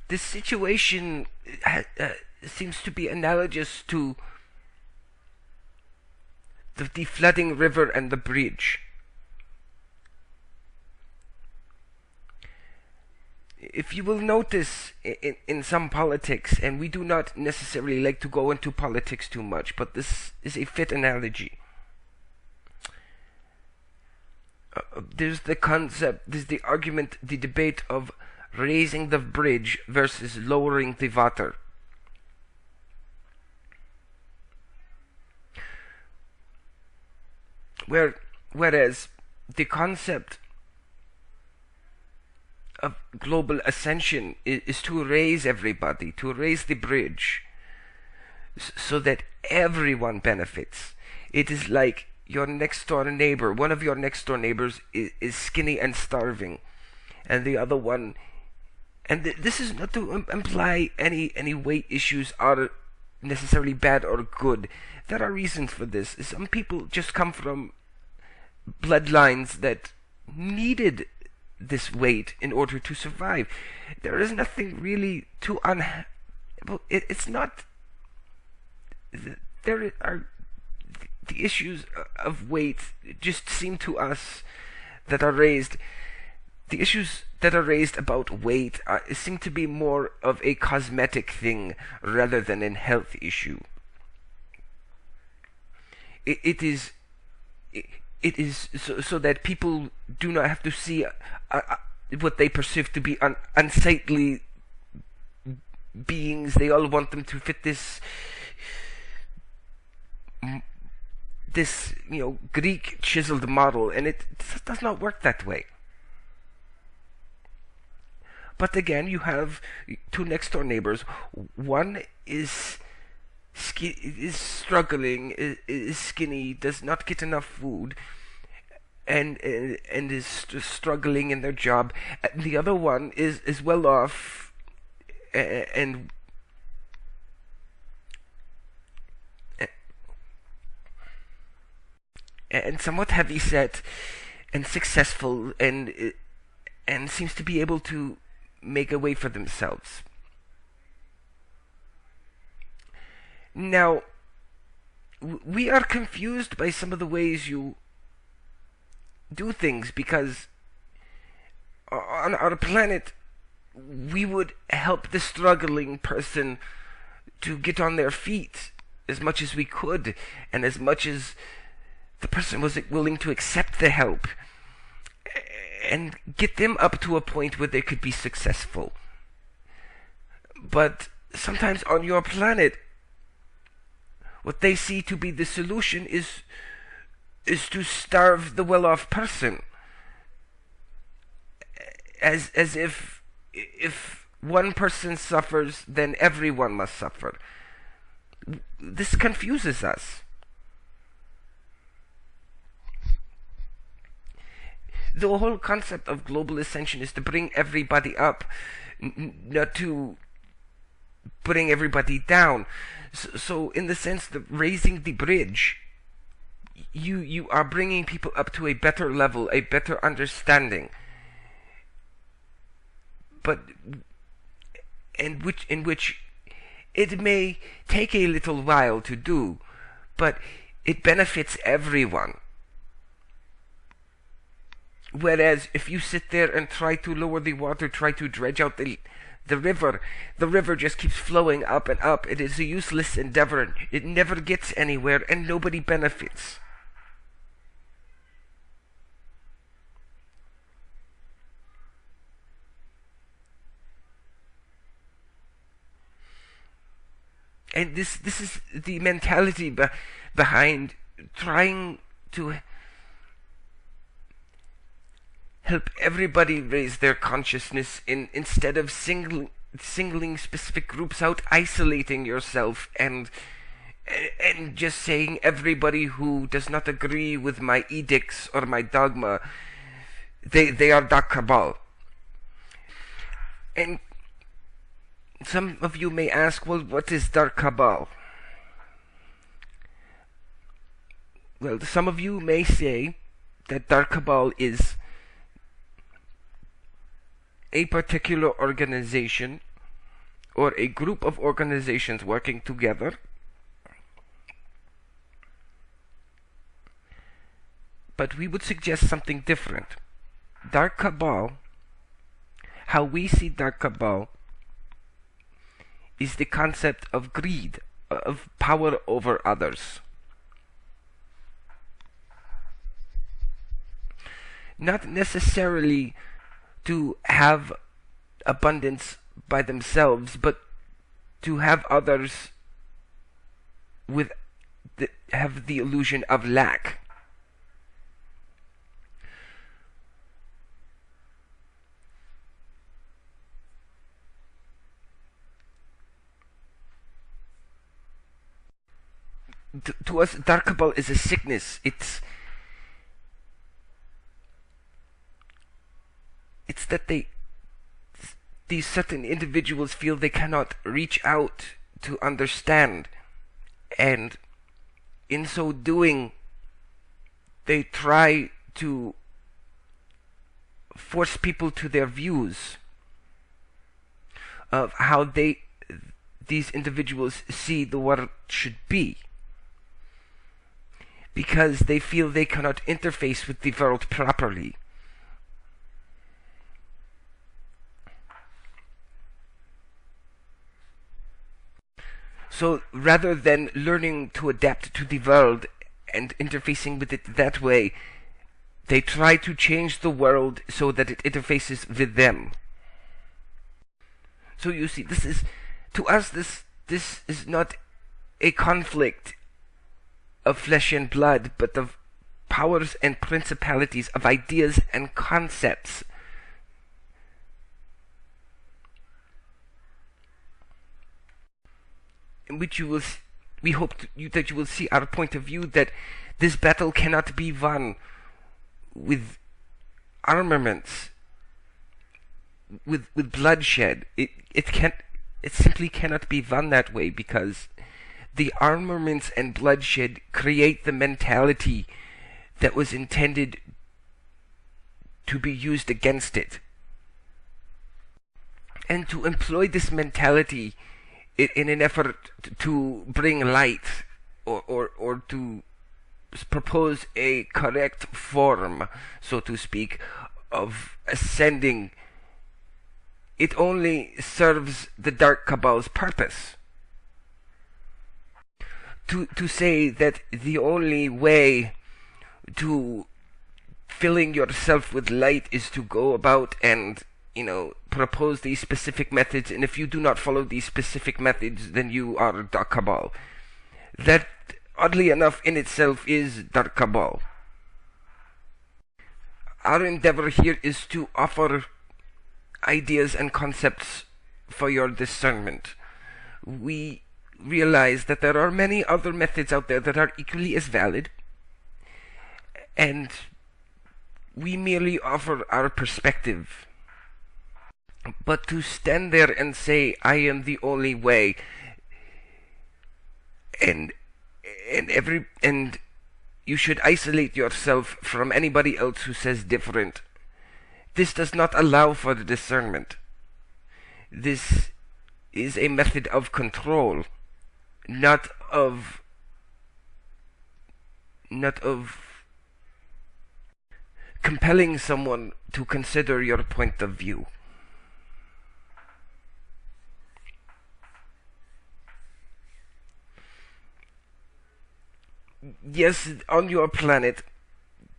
this situation seems to be analogous to the flooding river and the bridge. If you will notice in some politics, and we do not necessarily like to go into politics too much, but this is a fit analogy. There's the argument, the debate of raising the bridge versus lowering the water. Whereas the concept of global ascension is to raise everybody, to raise the bridge, so that everyone benefits. It is like your next door neighbor. One of your next door neighbors is skinny and starving, and the other one, and this is not to imply any weight issues are necessarily bad or good. There are reasons for this. Some people just come from bloodlines that needed this weight in order to survive. There is nothing really too it's not. There are the issues of weight just seem to us that are raised. The issues that are raised about weight seem to be more of a cosmetic thing rather than a health issue. It is so that people do not have to see what they perceive to be unsightly beings. They all want them to fit this Greek chiseled model, and it does not work that way. But again, you have two next door neighbors. One is struggling, is skinny, does not get enough food, and is struggling in their job. And the other one is well off and somewhat heavy set and successful, and seems to be able to make a way for themselves. Now, we are confused by some of the ways you do things, because on our planet we would help the struggling person to get on their feet as much as we could, and as much as the person was willing to accept the help, and get them up to a point where they could be successful. But sometimes on your planet, what they see to be the solution is to starve the well-off person, as if one person suffers, then everyone must suffer. This confuses us. The whole concept of global ascension is to bring everybody up, not to bring everybody down. So in the sense that raising the bridge, you are bringing people up to a better level, a better understanding. But in which it may take a little while to do, but it benefits everyone. Whereas if you sit there and try to lower the water, try to dredge out the river just keeps flowing up and up. It is a useless endeavor. It never gets anywhere, and nobody benefits. And this is the mentality behind trying to help everybody raise their consciousness instead of singling specific groups out, isolating yourself, and just saying everybody who does not agree with my edicts or my dogma, they are dark cabal. And some of you may ask, well, what is dark cabal? Well, some of you may say that dark cabal is a particular organization or a group of organizations working together, but we would suggest something different. Dark cabal, how we see dark cabal, is the concept of greed, of power over others. Not necessarily to have abundance by themselves, but to have others have the illusion of lack. To us, dark cabal is a sickness. It's that these certain individuals feel they cannot reach out to understand, and in so doing, they try to force people to their views of how these individuals see the world should be, because they feel they cannot interface with the world properly. So rather than learning to adapt to the world and interfacing with it that way, they try to change the world so that it interfaces with them. So you see, to us, this is not a conflict of flesh and blood, but of powers and principalities, of ideas and concepts. In which we hope that you will see our point of view, that this battle cannot be won with armaments, with bloodshed. It simply cannot be won that way, because the armaments and bloodshed create the mentality that was intended to be used against it. And to employ this mentality in an effort to bring light, or to propose a correct form, so to speak, of ascending, it only serves the dark cabal's purpose. To say that the only way to filling yourself with light is to go about and propose these specific methods, and if you do not follow these specific methods, then you are dark cabal. That, oddly enough, in itself is dark cabal. Our endeavor here is to offer ideas and concepts for your discernment. We realize that there are many other methods out there that are equally as valid, and we merely offer our perspective. But to stand there and say, I am the only way, and you should isolate yourself from anybody else who says different, this does not allow for the discernment. This is a method of control, not of compelling someone to consider your point of view. Yes, on your planet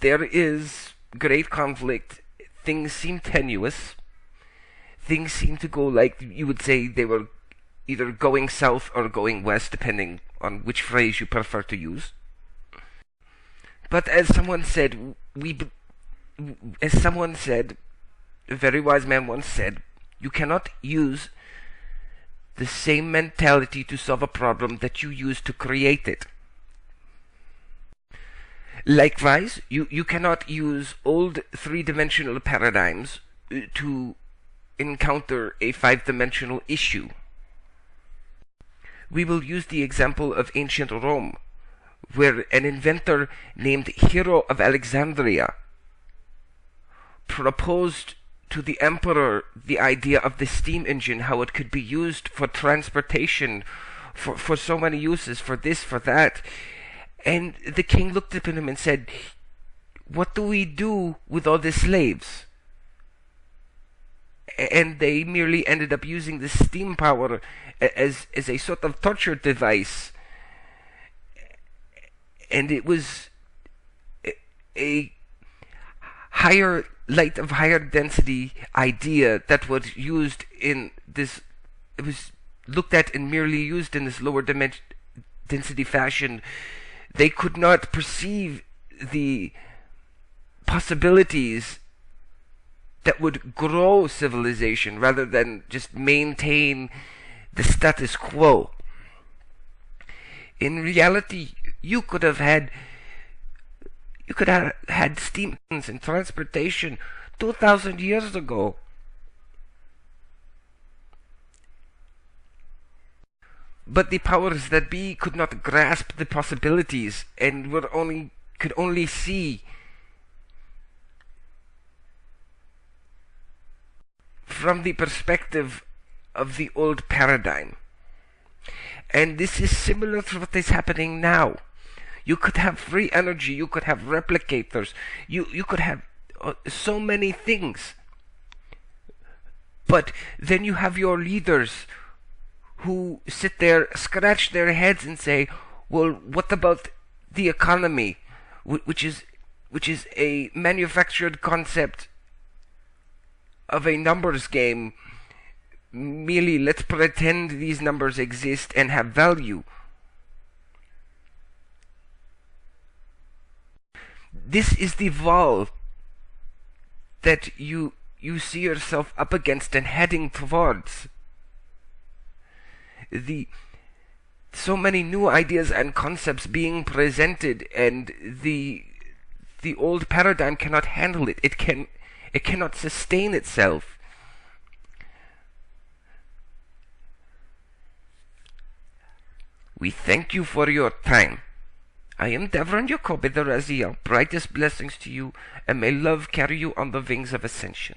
there is great conflict. Things seem tenuous. Things seem to go, like you would say, they were either going south or going west, depending on which phrase you prefer to use. But as someone said, a very wise man once said, you cannot use the same mentality to solve a problem that you use to create it. Likewise, you cannot use old three-dimensional paradigms to encounter a five-dimensional issue. We will use the example of ancient Rome, where an inventor named Hero of Alexandria proposed to the emperor the idea of the steam engine, how it could be used for transportation, for so many uses, for this, for that. And the king looked up at him and said, "What do we do with all the slaves?" And they merely ended up using the steam power as a sort of torture device. And it was a higher light of higher density idea that was used in this, it was looked at and merely used in this lower density fashion. They could not perceive the possibilities that would grow civilization rather than just maintain the status quo. In reality, you could have had steam engines and transportation 2,000 years ago. But the powers that be could not grasp the possibilities and could only see from the perspective of the old paradigm. And this is similar to what is happening now. You could have free energy, you could have replicators, you could have so many things. But then you have your leaders who sit there, scratch their heads and say, well, what about the economy, which is a manufactured concept of a numbers game. Merely let's pretend these numbers exist and have value. This is the wall that you see yourself up against and heading towards. So many new ideas and concepts being presented, and the old paradigm cannot handle it. It cannot sustain itself. We thank you for your time. I am Davrine, your co-brother Raziel. Brightest blessings to you, and may love carry you on the wings of ascension.